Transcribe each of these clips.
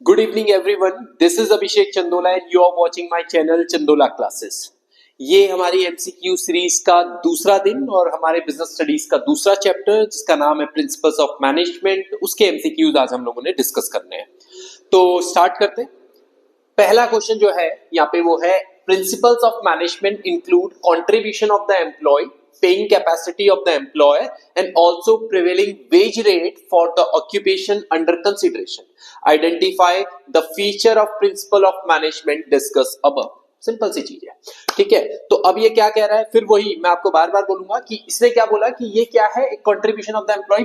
Good evening everyone. This is Abhishek Chandola and you are watching my channel Chandola Classes. ये हमारी MCQ series का दूसरा दिन और हमारे बिजनेस स्टडीज का दूसरा चैप्टर जिसका नाम है प्रिंसिपल्स ऑफ मैनेजमेंट, उसके MCQs आज हम लोगों ने डिस्कस करने हैं। तो स्टार्ट करते हैं। पहला क्वेश्चन जो है यहाँ पे वो है principles of management include contribution of the employ, paying capacity of the employer and also prevailing wage rate for the occupation under consideration. Identify the feature of principle of management discussed above. Simple सी चीज है, ठीक है। तो अब ये क्या कह रहा है, फिर वही मैं आपको बार बार बोलूंगा कि इसने क्या बोला कि ये क्या है, एक कंट्रीब्यूशन ऑफ द एम्प्लॉय,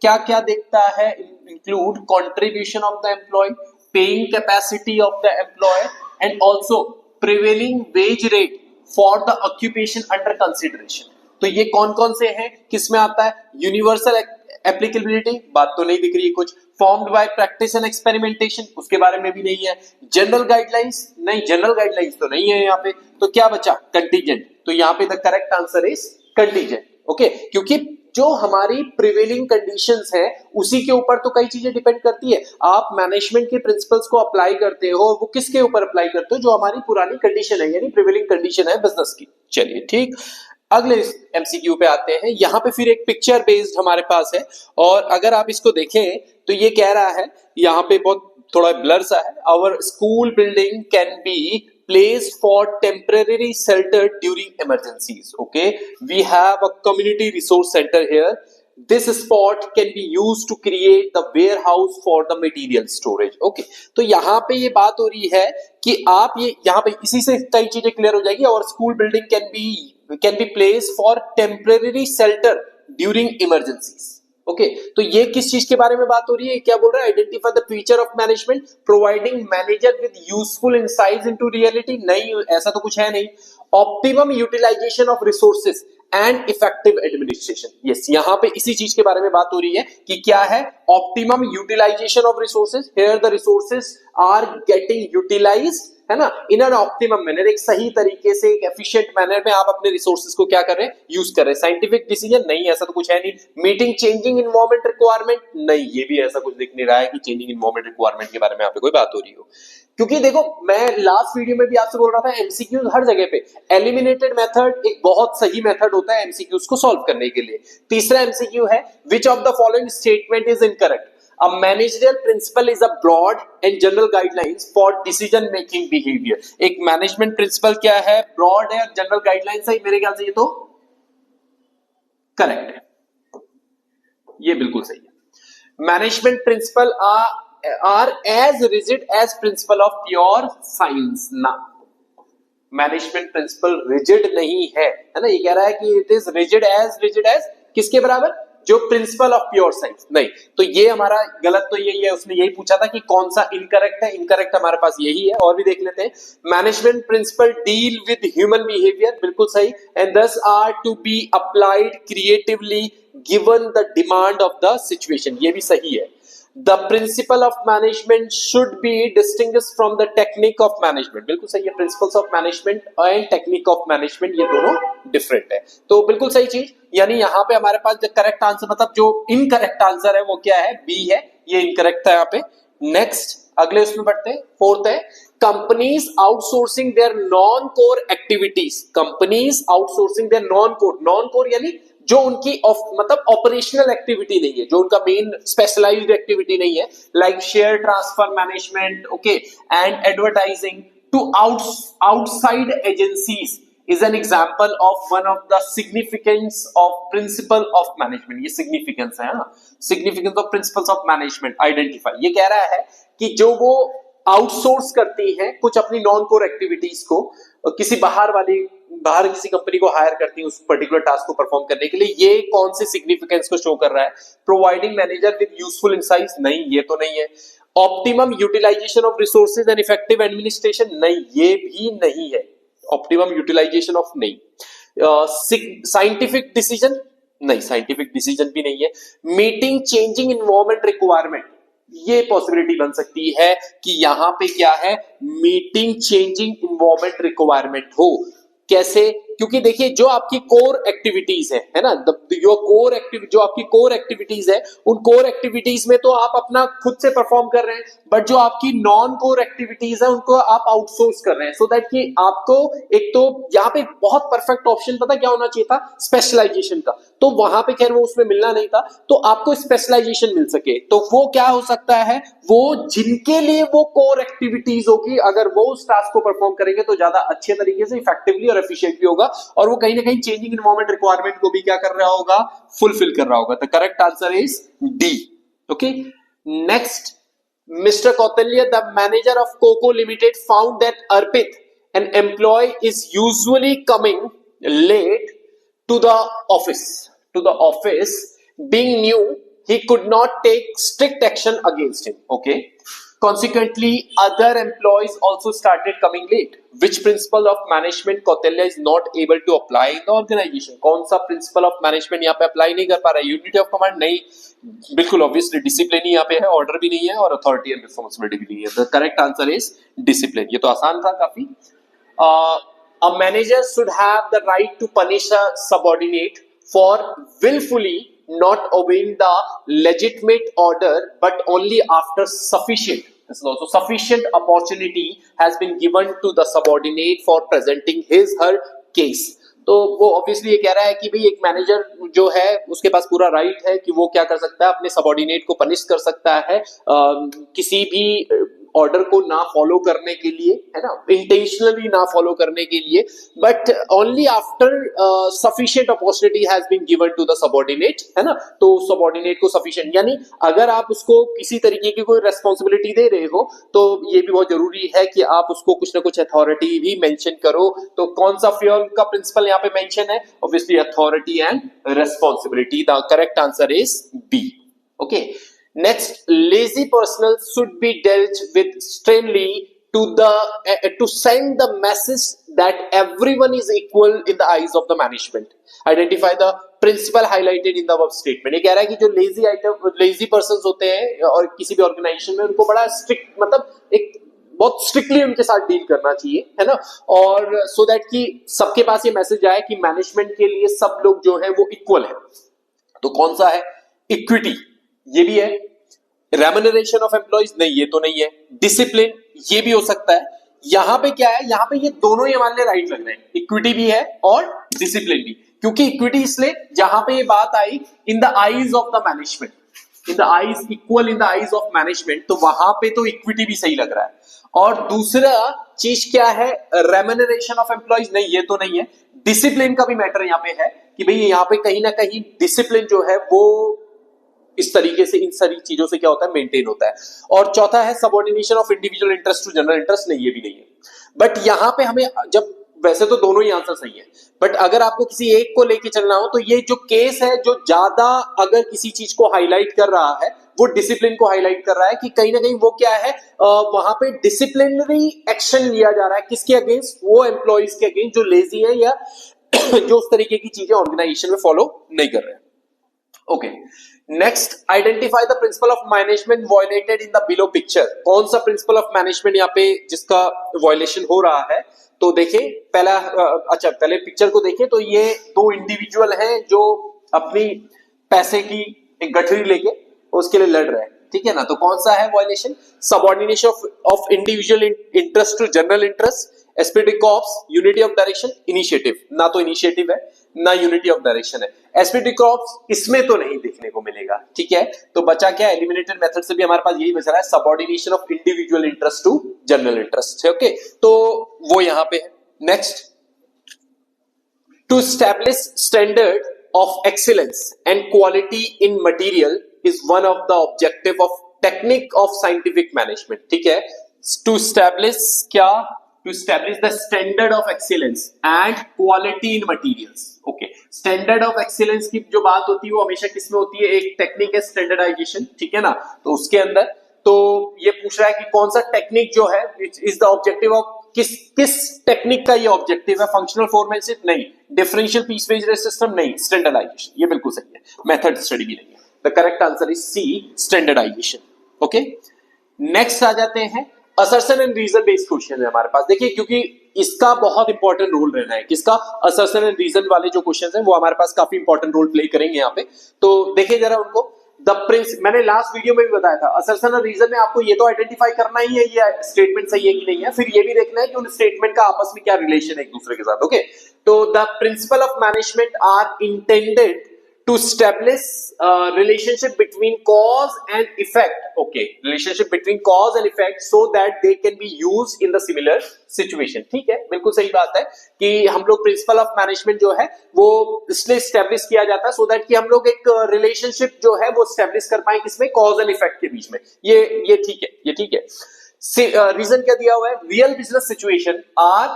क्या क्या देखता है, include contribution of the employ, paying capacity of the employ and also prevailing wage rate for the occupation under consideration. तो ये कौन कौन से हैं, किस में आता है? यूनिवर्सल एप्लीकेबिलिटी, बात तो नहीं दिख रही है कुछ। Formed by practice and experimentation, उसके बारे में भी नहीं है। जनरल गाइडलाइंस, नहीं जनरल गाइडलाइंस तो नहीं है यहाँ पे। तो क्या बचा? कंटीजेंट। तो यहाँ पे the correct answer is contingent, okay. क्योंकि जो हमारी प्रिवेलिंग कंडीशंस है उसी के ऊपर तो कई चीजें डिपेंड करती है। आप मैनेजमेंट के प्रिंसिपल्स को अप्लाई करते हो, वो किसके ऊपर अप्लाई करते हो? जो हमारी पुरानी कंडीशन है, यानी प्रिवेलिंग कंडीशन है बिजनेस की। चलिए ठीक, अगले एमसीक्यू पे आते हैं। यहां पे फिर एक पिक्चर बेस्ड हमारे पास है और अगर आप इसको देखें तो ये कह रहा है, यहाँ पे बहुत थोड़ा ब्लर सा है, our school building can be placed for temporary shelter during emergencies. Okay, we have a community resource center here. This spot can be used to create the warehouse for the material storage. Okay, तो यहाँ पे ये बात हो रही है कि आप ये यहाँ पे इसी से कई चीजें क्लियर हो जाएगी। और school building can be placed for temporary shelter during emergencies. Okay तो ये किस चीज के बारे में बात हो रही है? क्या बोल रहा है? Identify the feature of management providing manager with useful insights into reality. नहीं, ऐसा तो कुछ है नहीं। Optimum utilisation of resources and effective administration. Yes, यहाँ पे इसी चीज के बारे में बात हो रही है कि क्या है optimum utilisation of resources. Here the resources are getting utilised, है ना, इन एन ऑप्टिमम मैनर, एक सही तरीके से, एक एफिशिएंट मैनर में आप अपने रिसोर्सेज को क्या कर रहे हैं? यूज कर रहे हैं। साइंटिफिक डिसीजन, नहीं ऐसा तो कुछ है नहीं। मीटिंग चेंजिंग इन्वायरमेंट रिक्वायरमेंट, नहीं ये भी ऐसा कुछ दिख नहीं रहा है कि चेंजिंग इन्वायरमेंट रिक्वायरमेंट के बारे में यहाँ पे कोई बात हो रही हो। क्योंकि देखो, मैं लास्ट वीडियो में भी आपसे बोल रहा था एमसीक्यूज हर जगह पे एलिमिनेटेड मेथड एक बहुत सही मेथड होता है एमसीक्यूज को सॉल्व करने के लिए। तीसरा एमसीक्यू है, which of the following statement is incorrect? A managerial principle is a broad and general guidelines for decision making behavior. एक मैनेजमेंट प्रिंसिपल क्या है? ब्रॉड है, जनरल गाइडलाइंस है। मेरे ख्याल से ये तो करेक्ट है, ये बिल्कुल सही है। Management principle are as rigid as principle of pure science ना। मैनेजमेंट प्रिंसिपल रिजिड नहीं है ना, ये कह रहा है कि इट इज रिजिड एज किसके बराबर? जो प्रिंसिपल ऑफ प्योर साइंस। नहीं, तो ये हमारा गलत तो यही है। उसने यही पूछा था कि कौन सा इनकरेक्ट है। इनकरेक्ट हमारे पास यही है। और भी देख लेते हैं। Management principle deal with human behaviour, बिल्कुल सही। And these are to be applied creatively given the demand of the situation, ये भी सही है। The principle of management should be distinguished from the technique of management, बिल्कुल सही है। principles of management and technique of management ये दोनों different है, तो बिल्कुल सही चीज। यानी यहाँ पे हमारे पास जो करेक्ट आंसर, मतलब जो इनकरेक्ट आंसर है वो क्या है? बी है, ये इनकरेक्ट था यहाँ पे। नेक्स्ट अगले उसमें बढ़ते हैं। फोर्थ है, companies outsourcing their non core activities. Companies outsourcing their non core यानी जो उनकी मतलब ऑपरेशनल एक्टिविटी नहीं है, जो उनका मेन स्पेशलाइज्ड एक्टिविटी नहीं है, like share transfer management, okay, and advertising to outside agencies is an example of one of the significance of principle of management. ये significance है ना, significance of principles of management identify। ये कह रहा है कि जो वो आउटसोर्स करती हैं कुछ अपनी नॉन कोर एक्टिविटीज को, किसी बाहर किसी कंपनी को हायर करती है उस पर्टिकुलर टास्क को परफॉर्म करने के लिए, ये कौन से सिग्निफिकेंस को शो कर रहा है? Providing manager with useful insights, नहीं ये तो नहीं है। Optimum utilisation of resources and effective administration, नहीं ये भी नहीं है। ऑप्टिमम यूटिलाइजेशन ऑफ नहीं। साइंटिफिक डिसीजन, नहीं साइंटिफिक डिसीजन भी नहीं है। मीटिंग चेंजिंग इन्वायरमेंट रिक्वायरमेंट, ये पॉसिबिलिटी बन सकती है कि यहां पे क्या है? मीटिंग चेंजिंग इन्वायरमेंट रिक्वायरमेंट हो। कैसे? क्योंकि देखिए जो आपकी कोर एक्टिविटीज है ना, जो आपकी कोर एक्टिविटीज है, उन कोर एक्टिविटीज में तो आप अपना खुद से परफॉर्म कर रहे हैं, बट जो आपकी नॉन कोर एक्टिविटीज है उनको आप आउटसोर्स कर रहे हैं, सो दैट कि आपको एक तो यहाँ पे बहुत परफेक्ट ऑप्शन पता क्या होना चाहिए था, स्पेशलाइजेशन का, तो वहां पे खैर वो उसमें मिलना नहीं था, तो आपको स्पेशलाइजेशन मिल सके, तो वो क्या हो सकता है, वो जिनके लिए वो कोर एक्टिविटीज होगी, अगर वो उस टास्क को परफॉर्म करेंगे तो ज्यादा अच्छे तरीके से इफेक्टिवली और एफिशिएंटली होगा, और वो कहीं ना कहीं चेंजिंग एनवायरनमेंट रिक्वायरमेंट को भी क्या कर रहा होगा, फुलफिल कर रहा होगा। The correct answer is D. Okay, next, Mr. Kautilya, the manager of Coco Limited, found that Arpit, an employee, is usually coming late to the office. Being new, he could not take strict action against him. Okay. Consequently, other employees also started coming late. Which principle of management Kautilya is not able to apply in the organization? कौन सा principle of management यहाँ पे apply नहीं कर पा रहा है? Unity of command नहीं, बिल्कुल ऑब्वियसली डिसिप्लिन ही यहाँ पे है, ऑर्डर भी नहीं है और अथॉरिटी एंड रिस्पॉन्सिबिलिटी भी नहीं है। The correct answer is discipline. ये तो आसान था काफी। A manager should have the right to punish a subordinate for willfully not obeying the legitimate order, but only after sufficient opportunity has been given to the subordinate for presenting his her case. तो वो obviously ये कह रहा है कि भाई एक manager जो है उसके पास पूरा राइट है कि वो क्या कर सकता है, अपने सबऑर्डिनेट को पनिश कर सकता है किसी भी ऑर्डर को ना फॉलो करने के लिए, है ना, इंटेंशनली ना फॉलो करने के लिए, but only after sufficient opportunity has been given to the subordinate, है ना। तो सबऑर्डिनेट को सफिशिएंट, यानी अगर आप उसको किसी तरीके की कोई रेस्पॉन्सिबिलिटी दे रहे हो तो ये भी बहुत जरूरी है कि आप उसको कुछ ना कुछ अथॉरिटी भी मेंशन करो। तो कौन सा फ्यूल का प्रिंसिपल यहाँ पे मेंशन है? Obviously authority and responsibility. The correct answer is B. Okay, next, lazy personnel should be dealt with sternly to send the message that everyone is equal in the eyes of the management. Identify the principle highlighted in the above statement. ये कह रहा है कि जो lazy persons होते हैं और किसी भी ऑर्गेनाइजेशन में उनको बड़ा स्ट्रिक्ट, मतलब एक बहुत स्ट्रिक्टली उनके साथ डील करना चाहिए, है ना, और सो दैट कि सबके पास ये मैसेज आए कि मैनेजमेंट के लिए सब लोग जो है वो इक्वल है। तो कौन सा है? इक्विटी, ये भी है। रेम्यूनरेशन ऑफ एम्प्लॉइज, नहीं ये तो नहीं है। डिसिप्लिन, ये भी हो सकता है। यहां पे क्या है, यहां पे ये दोनों ही हमारे लिए राइट लग रहे हैं, इक्विटी भी है और डिसिप्लिन भी, क्योंकि इक्विटी इसलिए जहां पे ये बात आई in the eyes of the management, in the eyes, equal in the eyes of management, तो वहां पे तो इक्विटी भी सही लग रहा है। और दूसरा चीज क्या है, रेम्यूनरेशन ऑफ एम्प्लॉइज, नहीं ये तो नहीं है। डिसिप्लिन का भी मैटर यहाँ पे है कि भाई यहाँ पे कहीं ना कहीं डिसिप्लिन जो है वो इस तरीके से इन सारी चीजों से क्या होता है, मेंटेन होता है। और चौथा है subordination of individual interest to general interest, नहीं ये भी नहीं है। बट यहां पे हमें, जब वैसे तो दोनों ही आंसर सही है, बट अगर आपको किसी एक को लेके चलना हो तो ये जो केस है जो ज्यादा अगर किसी चीज को हाईलाइट कर रहा है वो डिसिप्लिन को हाईलाइट कर रहा है कि कहीं ना कहीं वो क्या है, वहां पे डिसिप्लिनरी एक्शन लिया जा रहा है किसके अगेंस्ट, वो एम्प्लॉइज के अगेंस्ट जो लेजी है या जो उस तरीके की चीजें ऑर्गेनाइजेशन में फॉलो नहीं कर रहे हैं। Okay, next, identify the principle of management violated in the below picture. कौन सा प्रिंसिपल ऑफ मैनेजमेंट यहाँ पे जिसका वायलेशन हो रहा है? तो देखें पहला, पहले पिक्चर को देखें तो ये दो इंडिविजुअल हैं जो अपनी पैसे की एक गठरी लेके उसके लिए लड़ रहे हैं, ठीक है ना। तो कौन सा है violation? Subordination of individual interest to general interest, esprit corps, unity of direction, initiative. ना तो इनिशिएटिव है ना यूनिटी ऑफ डायरेक्शन है। एस्पिरिट कॉर्प्स इसमें तो नहीं देखने को मिलेगा, ठीक है। तो बचा क्या? एलिमिनेटेड मेथड से भी हमारे पास यही बच रहा है, subordination of individual interest to general interest है। ओके, तो वो यहां पे है। Next, to establish standard of excellence and quality in material is one of the objective of technique of scientific management, ठीक है। To establish क्या? To establish the standard of excellence and quality in materials. Okay, standard of excellence की जो बात होती है वो हमेशा किसमें होती है? एक टेक्निक है स्टैंडर्डाइजेशन, ठीक है ना। तो उसके अंदर तो ये पूछ रहा है कि कौन सा टेक्निक जो है इज द ऑब्जेक्टिव ऑफ, किस टेक्निक का ये ऑब्जेक्टिव है? फंक्शनल फॉर्मेनशिप नहीं, डिफरेंशियल पीसवाइज सिस्टम नहीं, स्टैंडर्डाइजेशन। ये बिल्कुल सही है, मेथड स्टडी भी नहीं है। The correct answer is C, standardization. Okay. Next आ जाते हैं assertion and reason based question है हमारे पास। देखिए क्योंकि इसका बहुत इंपॉर्टेंट रोल रहना है, किसका, असर्शन एंड रीजन वाले जो क्वेश्चंस हैं वो हमारे पास काफी इंपॉर्टेंट रोल प्ले करेंगे यहाँ पे। तो देखिए जरा उनको, मैंने लास्ट वीडियो में भी बताया था, असर्शन और रीजन में आपको ये तो आइडेंटिफाई करना ही है ये स्टेटमेंट सही है कि नहीं है, फिर ये भी देखना है कि उन स्टेटमेंट का आपस में क्या रिलेशन है एक दूसरे के साथ। ओके, तो the principle of management are intended to establish relationship between cause and effect. Okay, relationship between cause and effect so that they can be used in the similar situation. ठीक है, बिल्कुल सही बात है कि हम लोग प्रिंसिपल ऑफ मैनेजमेंट जो है वो इसलिए स्टैब्लिश किया जाता है सो दैट कि हम लोग एक रिलेशनशिप जो है वो स्टैब्लिश कर पाए किसमें, कॉज एंड इफेक्ट के बीच में। ये ठीक है, ये ठीक है। रीजन क्या दिया हुआ है, real business situation are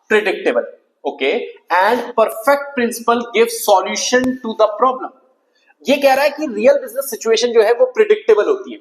predictable, okay, and perfect principle give solution to the problem. ये कह रहा है कि रियल बिजनेस सिचुएशन जो है वो प्रिडिक्टेबल होती है,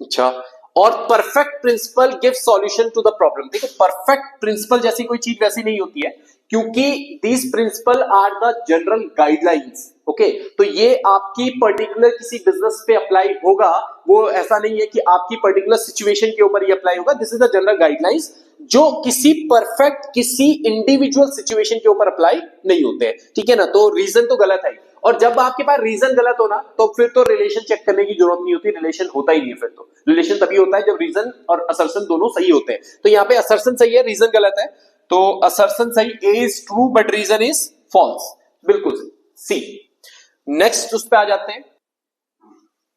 अच्छा, और perfect principle give solution to the problem. देखो परफेक्ट प्रिंसिपल जैसी कोई चीज वैसी नहीं होती है, क्योंकि these principle are the general guidelines. Okay, तो ये आपकी पर्टिकुलर किसी बिजनेस पे अप्लाई होगा, वो ऐसा नहीं है कि आपकी पर्टिकुलर सिचुएशन के ऊपर ये अप्लाई होगा। This is the general guidelines जो किसी परफेक्ट किसी इंडिविजुअल सिचुएशन के ऊपर अप्लाई नहीं होते हैं, ठीक है ना। तो रीजन तो गलत है, और जब आपके पास रीजन गलत हो ना तो फिर तो रिलेशन चेक करने की जरूरत नहीं होती, रिलेशन होता ही नहीं है। फिर तो रिलेशन तभी होता है जब रीजन और असर्शन दोनों सही होते हैं। तो यहाँ पे असर्शन सही है, रीजन गलत है, तो असर्शन सही, A is true but reason is false, बिल्कुल सी। नेक्स्ट उस पे आ जाते हैं,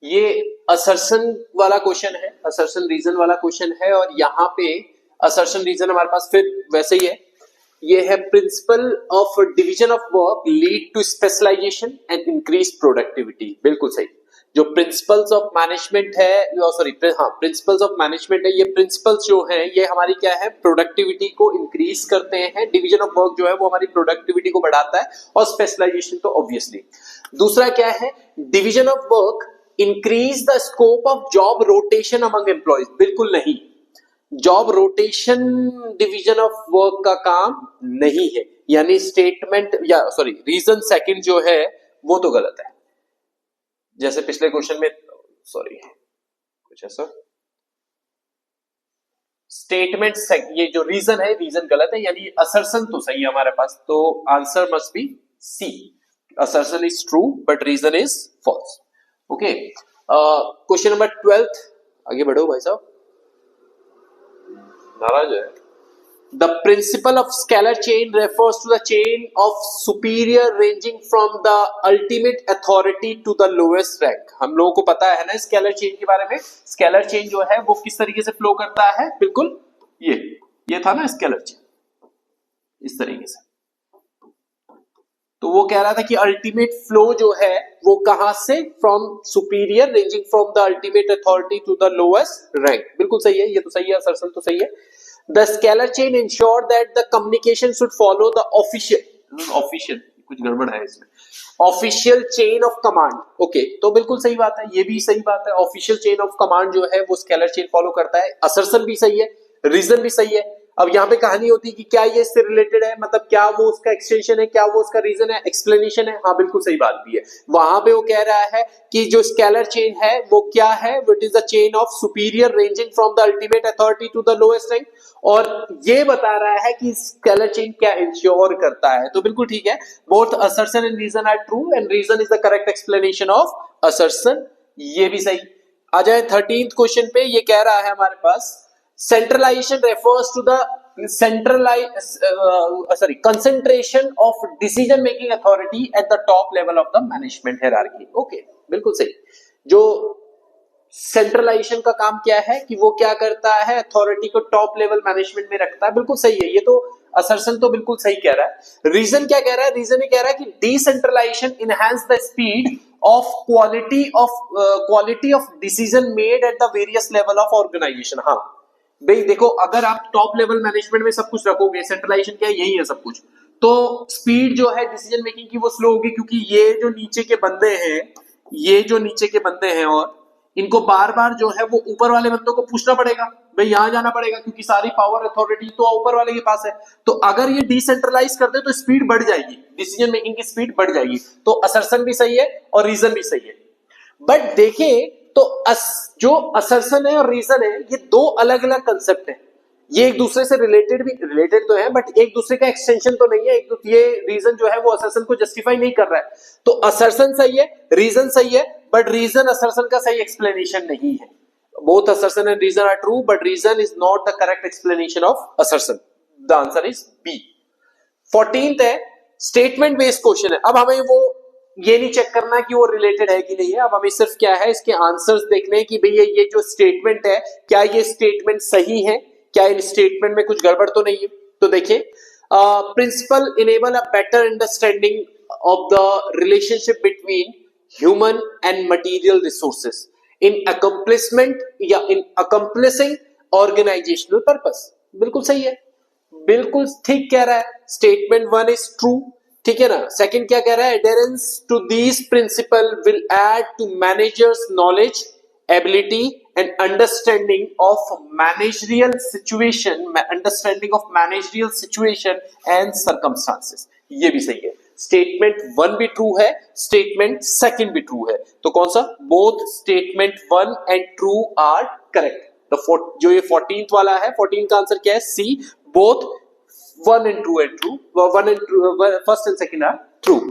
ये असर्शन वाला क्वेश्चन है, असर्शन रीजन वाला क्वेश्चन है, और यहाँ पे असर्शन रीजन हमारे पास फिर वैसे ही है। ये है principle of division of work lead to specialisation and increase productivity, बिल्कुल सही। जो प्रिंसिपल्स ऑफ मैनेजमेंट है, सॉरी हाँ, प्रिंसिपल्स ऑफ मैनेजमेंट है, ये प्रिंसिपल्स जो हैं ये हमारी क्या है, प्रोडक्टिविटी को इंक्रीज करते हैं। डिवीजन ऑफ वर्क जो है वो हमारी प्रोडक्टिविटी को बढ़ाता है, और स्पेशलाइजेशन तो ऑब्वियसली। दूसरा क्या है, division of work increase the scope of job rotation among employees, बिल्कुल नहीं, job rotation division of work का काम नहीं है, यानी स्टेटमेंट या सॉरी रीजन सेकंड जो है वो तो गलत है। जैसे पिछले क्वेश्चन में, सॉरी कुछ ऐसा, स्टेटमेंट ये जो रीजन है, रीजन गलत है, यानी असर्शन तो सही है हमारे पास। तो answer must be C, assertion is true but reason is false. Okay, question number 12, आगे बढ़ो भाई साहब, नाराज है। The principle of scalar chain refers to the chain of superior ranging from the ultimate authority to the lowest rank। हम लोगों को पता है ना स्केलर चेन के बारे में। स्केलर चेन जो है वो किस तरीके से फ्लो करता है, बिल्कुल ये था ना स्केलर चेन, इस तरीके से। तो वो कह रहा था कि अल्टीमेट फ्लो जो है वो कहां से, from superior ranging from the ultimate authority to the lowest rank, बिल्कुल सही है, ये तो सही है, असर्शन तो सही है। The scalar chain ensure that the communication should follow the official कुछ गड़बड़ है इसमें, official chain of command. Okay, तो बिल्कुल सही बात है, ये भी सही बात है, ऑफिशियल चेन ऑफ कमांड जो है वो स्केलर चेन फॉलो करता है। असर्शन भी सही है, रीजन भी सही है। अब यहाँ पे कहानी होती है कि क्या ये इससे रिलेटेड है, मतलब क्या वो उसका एक्सटेंशन है, क्या वो उसका रीजन है, एक्सप्लेनेशन है। हाँ बिल्कुल सही बात भी है। वहां पे वो कह रहा है कि जो स्केलर चेन है वो क्या है, it is the chain of superior ranging from the ultimate authority to the lowest rank, और ये बता रहा है कि स्केलर चेन क्या इंश्योर करता है। तो बिल्कुल ठीक है, both assertion and reason are true and reason is the correct explanation of assertion, ये भी सही। आ जाए 13th क्वेश्चन पे, ये कह रहा है हमारे पास centralization refers to the concentration of decision making authority at the top level of the management hierarchy। Okay, बिल्कुल सही। जो सेंट्रलाइजेशन का काम क्या है कि वो क्या करता है, अथॉरिटी को टॉप लेवल मैनेजमेंट में रखता है, बिल्कुल सही है, ये तो असर्शन तो बिल्कुल सही कह रहा है। रीजन क्या कह रहा है, रीजन ये कह रहा है कि decentralisation enhance the speed of quality of decision made at the various level of organisation. हाँ भाई देखो, अगर आप टॉप लेवल मैनेजमेंट में सब कुछ रखोगे, सेंट्रलाइजेशन क्या है, यही है सब कुछ, तो स्पीड जो है डिसीजन मेकिंग की वो स्लो होगी, क्योंकि ये जो नीचे के बंदे हैं और इनको बार बार जो है वो ऊपर वाले बंदों को पूछना पड़ेगा, भाई यहां जाना पड़ेगा, क्योंकि सारी पावर अथॉरिटी तो ऊपर वाले के पास है। तो अगर ये डिसेंट्रलाइज कर दे तो स्पीड बढ़ जाएगी, डिसीजन मेकिंग की स्पीड बढ़ जाएगी। तो असर्शन भी सही है और रीजन भी सही है। बट देखिए तो जो असर्शन है और रीजन है ये दो अलग अलग कंसेप्ट है, ये एक दूसरे से रिलेटेड तो है बट एक दूसरे का एक्सटेंशन तो नहीं है। ये रीजन जो है वो असर्शन को जस्टिफाई नहीं कर रहा है, तो असर्शन सही है, रीजन सही है, बट रीजन असर्शन का सही एक्सप्लेनेशन नहीं है। Both assertion and reason are true, but reason is not the correct explanation of assertion. The answer is B. 14th है स्टेटमेंट बेस्ड क्वेश्चन है। अब हमें वो ये नहीं चेक करना कि वो रिलेटेड है कि नहीं है, अब हमें सिर्फ क्या है इसके आंसर्स देखने हैं कि भैया ये जो स्टेटमेंट है क्या ये स्टेटमेंट सही है, क्या इन स्टेटमेंट में कुछ गड़बड़ तो नहीं है। तो देखिए, principle enable a better understanding of the relationship between human and material resources in accomplishment या इन अकम्प्लिसिंग ऑर्गेनाइजेशनल पर्पस। बिल्कुल सही है, बिल्कुल ठीक कह रहा है। स्टेटमेंट 1 इज ट्रू, ठीक है ना। सेकंड क्या कह रहा है, adherence to these principle will add to managers knowledge, ability and understanding of managerial situation and circumstances. ये भी सही है। स्टेटमेंट 1 भी ट्रू है, स्टेटमेंट सेकंड भी ट्रू है, तो कौन सा, both statement 1 and true are correct. तो जो ये 14th वाला है, 14 का आंसर क्या है, सी, both 1 and 2 and true, 1 and true, first and second are true.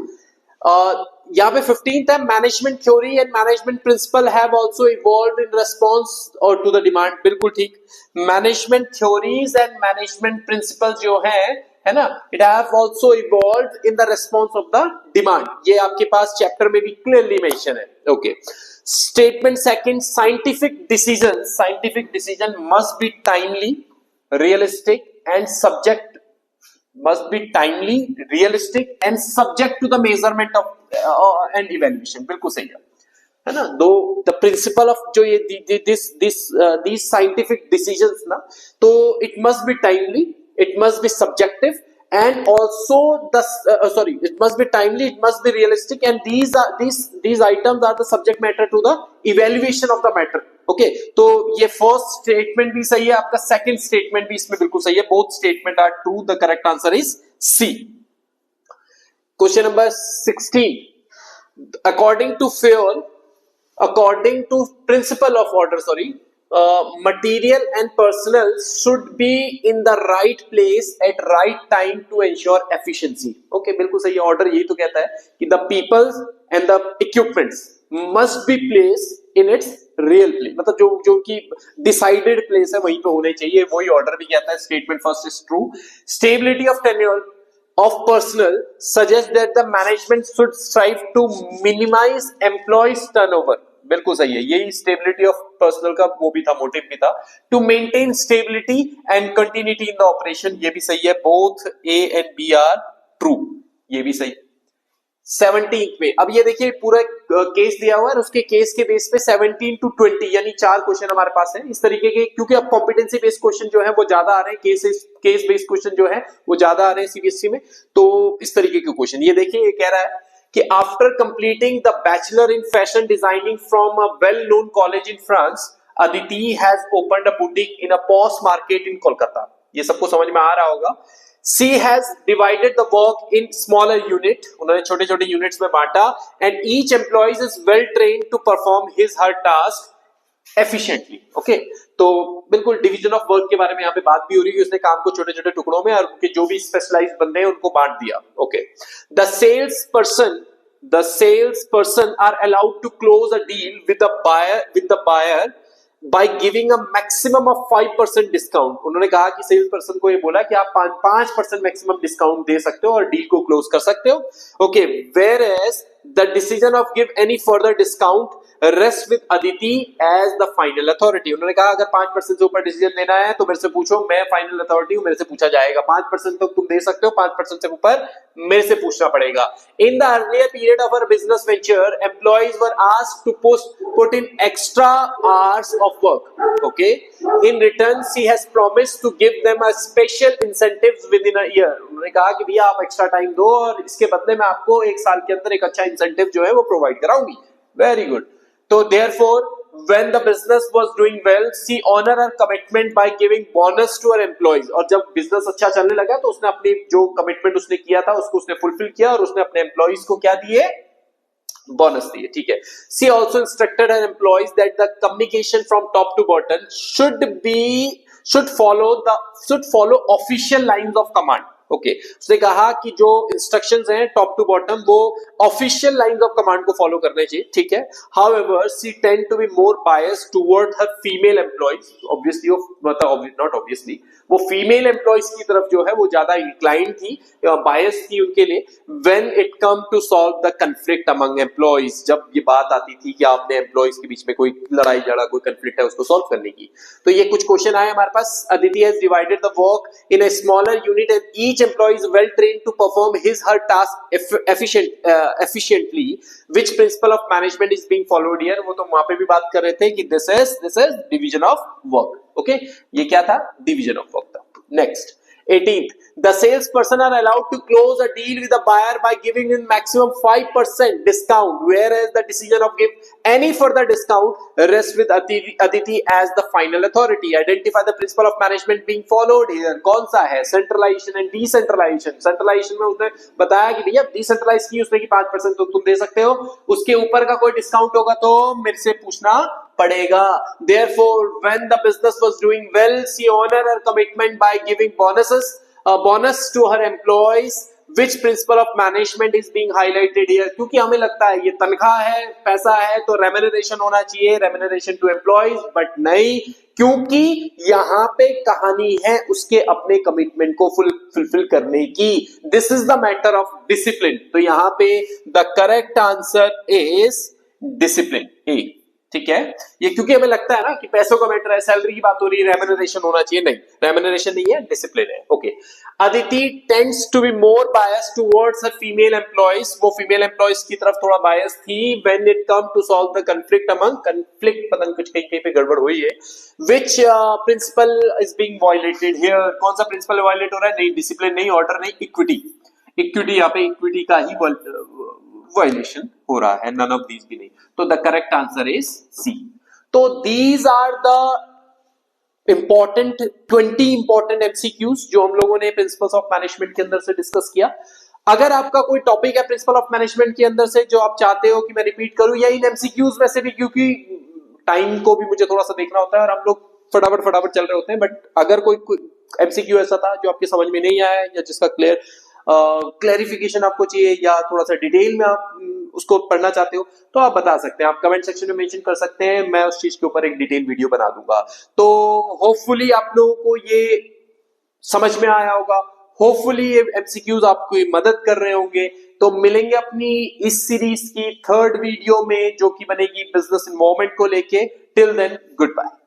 यहाँ पे 15th है, management theory and management principle have also evolved in response और टू द डिमांड। बिल्कुल ठीक, management theories and management principle जो है ना, it have also evolved in the response of the demand. ये आपके पास चैप्टर में भी क्लियरली मेंशन है। Okay, statement second, scientific decision must be timely, realistic and subject must be timely, realistic and subject to the measurement of and evaluation। बिल्कुल सही है ना। दो the principle of जो ये these scientific decisions ना, तो it must be timely, it must be subjective and also it must be timely, it must be realistic and these items are the subject matter to the evaluation of the matter। Okay, तो ये first statement भी सही है आपका, second statement भी इसमें बिल्कुल सही है, both statement are true, the correct answer is C. Question number 16, according to principle of order material and personnel should be in the right place at right time to ensure efficiency। okay, बिल्कुल सही है। Order यही तो कहता है कि the people and the equipments must be placed in its real place, मतलब जो कि डिसाइडेड प्लेस है वहीं पे होने चाहिए, वही ऑर्डर भी कहता है। Statement first is true. Stability of tenure of personnel suggests that the management should strive to minimize employees turnover। बिल्कुल सही है, यही स्टेबिलिटी ऑफ पर्सनल का वो भी था, मोटिव भी था, to maintain stability and continuity in the operation. ये भी सही है, both A and B are true, ये भी सही। 17th में अब ये देखिए पूरा केस दिया हुआ है, उसके केस के बेस पे 17 to 20 यानी 4 क्वेश्चन हमारे पास है इस तरीके के, क्योंकि अब कॉम्पिटेंसी बेस्ड क्वेश्चन जो है वो ज्यादा आ रहे हैं, केस बेस्ड क्वेश्चन जो है वो ज्यादा आ रहे हैं सीबीएसई में। तो इस तरीके के क्वेश्चन ये देखिए, ये कह रहा है कि after completing the bachelor in fashion designing from a well known college in France, Aditi has opened a boutique in a posh market in Kolkata. ये सबको समझ में आ रहा होगा। She has divided the work in smaller unit, उन्होंने छोटे छोटे units में बांटा, and each employee is well trained to perform her task efficiently। okay, तो बिल्कुल डिवीजन ऑफ वर्क के बारे में यहाँ पे बात भी हो रही है, उसने काम को छोटे छोटे टुकड़ों में और उनके जो भी स्पेशलाइज्ड बंदे हैं उनको बांट दिया। okay, the salesperson are allowed to close a deal with the buyer by giving a maximum of 5% discount. उन्होंने कहा कि सेल्स पर्सन को ये बोला कि आप 5% मैक्सिमम डिस्काउंट दे सकते हो और डील को क्लोज कर सकते हो। Okay, whereas the decision of give any further discount rests with Aditi as the final authority। उन्होंने कहा अगर 5% से ऊपर डिसीजन लेना है तो मेरे से पूछो, मैं फाइनल अथॉरिटी हूं, मेरे से पूछा जाएगा। 5% तक तुम दे सकते हो, 5% से ऊपर मेरे से पूछना पड़ेगा। In the earlier period of our business venture, employees were asked to put in extra hours of work। okay, in return she has promised to give them a special incentives within a year। उन्होंने कहा कि भैया आप extra time दो और इसके बदले में आपको एक साल के अंदर एक अच्छा इंसेंटिव जो है वो प्रोवाइड कराऊंगी। Very good. तो therefore when the business was doing well, she honored her commitment by giving bonus to her employees। और जब बिजनेस अच्छा चलने लगा तो उसने अपनी जो कमिटमेंट उसने किया था उसको उसने फुलफिल किया और उसने अपने एम्प्लॉइज को क्या दिए, बोनस दिए, ठीक है। She also instructed her employees that the communication from top to bottom should follow official lines of command. Okay, उसने कहा कि जो इंस्ट्रक्शंस हैं टॉप टू बॉटम वो ऑफिशियल लाइंस ऑफ कमांड को फॉलो करने चाहिए, ठीक है। However she tend to be more biased toward her female employees, obviously not obviously, वो फीमेल एम्प्लॉइज की तरफ जो है वो ज्यादा इंक्लाइंड थी, बायस थी उनके लिए। When it come to solve the conflict among employees, जब ये बात आती थी कि आपने एम्प्लॉइज के बीच में कोई लड़ाई झगड़ा, कोई कन्फ्लिक्ट है उसको सॉल्व करने की। तो ये कुछ क्वेश्चन आए हमारे पास। Aditi has divided the work in a smaller unit and each employee is well trained to perform his her task efficiently. Which principle of management is being followed here? वो तो वहां पे भी बात कर रहे थे कि this is division of work. Okay, ये क्या था? Division of work था। Next, 18th, the salesperson are allowed to close a deal with a buyer by giving him maximum 5% discount, whereas the decision of give any further discount rests with Aditi as the final authority. Identify the principle of management being followed here. कौन सा है? Centralization and decentralization. Centralization में उसने बताया कि भैया decentralize की उसने की 5% तो तुम दे सकते हो, उसके ऊपर का कोई डिस्काउंट होगा तो मेरे से पूछना पड़ेगा। Therefore, when the business was doing well, she honored her commitment by giving bonus to her employees. Which principle of management is being highlighted here? क्योंकि हमें लगता है ये तनख्वाह है, पैसा है, तो remuneration होना चाहिए, remuneration to employees, but नहीं, क्योंकि यहाँ पे कहानी है उसके अपने कमिटमेंट को फुलफिल करने की। This is the matter of discipline. तो यहाँ पे the correct answer is discipline, A. ठीक है, ये क्योंकि हमें लगता है ना कि पैसों का मैटर है, सैलरी की बात हो रही है, रेम्यूनरेशन होना चाहिए, नहीं, रेम्यूनरेशन नहीं है, डिसिप्लिन है। Okay, Aditi tends to be more biased towards her female employees, वो फीमेल एम्प्लॉइज की तरफ थोड़ा बायस थी। When it come to solve the conflict among, conflict पता नहीं कुछ कहीं कहीं पे गड़बड़ हुई है। Which principle is being violated here? कौन सा प्रिंसिपल वायलेट हो रहा है? नहीं, डिसिप्लिन नहीं, ऑर्डर नहीं, इक्विटी। इक्विटी, यहाँ पे इक्विटी का ही वायलेशन हो रहा है, नन ऑफ दीज भी नहीं। तो the correct answer is C. तो these are the important 20 important MCQs जो हम लोगों ने प्रिंसिपल्स ऑफ मैनेजमेंट के अंदर से डिस्कस किया। अगर आपका कोई टॉपिक है प्रिंसिपल ऑफ मैनेजमेंट के अंदर से जो आप चाहते हो कि मैं रिपीट करूं, या इन एमसीक्यूज में से भी, क्योंकि टाइम को भी मुझे थोड़ा सा देखना होता है और हम लोग फटाफट चल रहे होते हैं, बट अगर कोई एमसीक्यू ऐसा था जो आपके समझ में नहीं आया या जिसका क्लैरिफिकेशन आपको चाहिए या थोड़ा सा डिटेल में आप उसको पढ़ना चाहते हो, तो आप बता सकते हैं, आप कमेंट सेक्शन में मेंशन कर सकते हैं, मैं उस चीज के ऊपर एक डिटेल वीडियो बना दूंगा। तो होपफुली आप लोगों को ये समझ में आया होगा, होपफुली ये एमसीक्यूज आपको मदद कर रहे होंगे। तो मिलेंगे अपनी इस सीरीज की 3rd वीडियो में जो कि बनेगी बिजनेस इन्वॉल्वमेंट को लेके। Till then, good bye.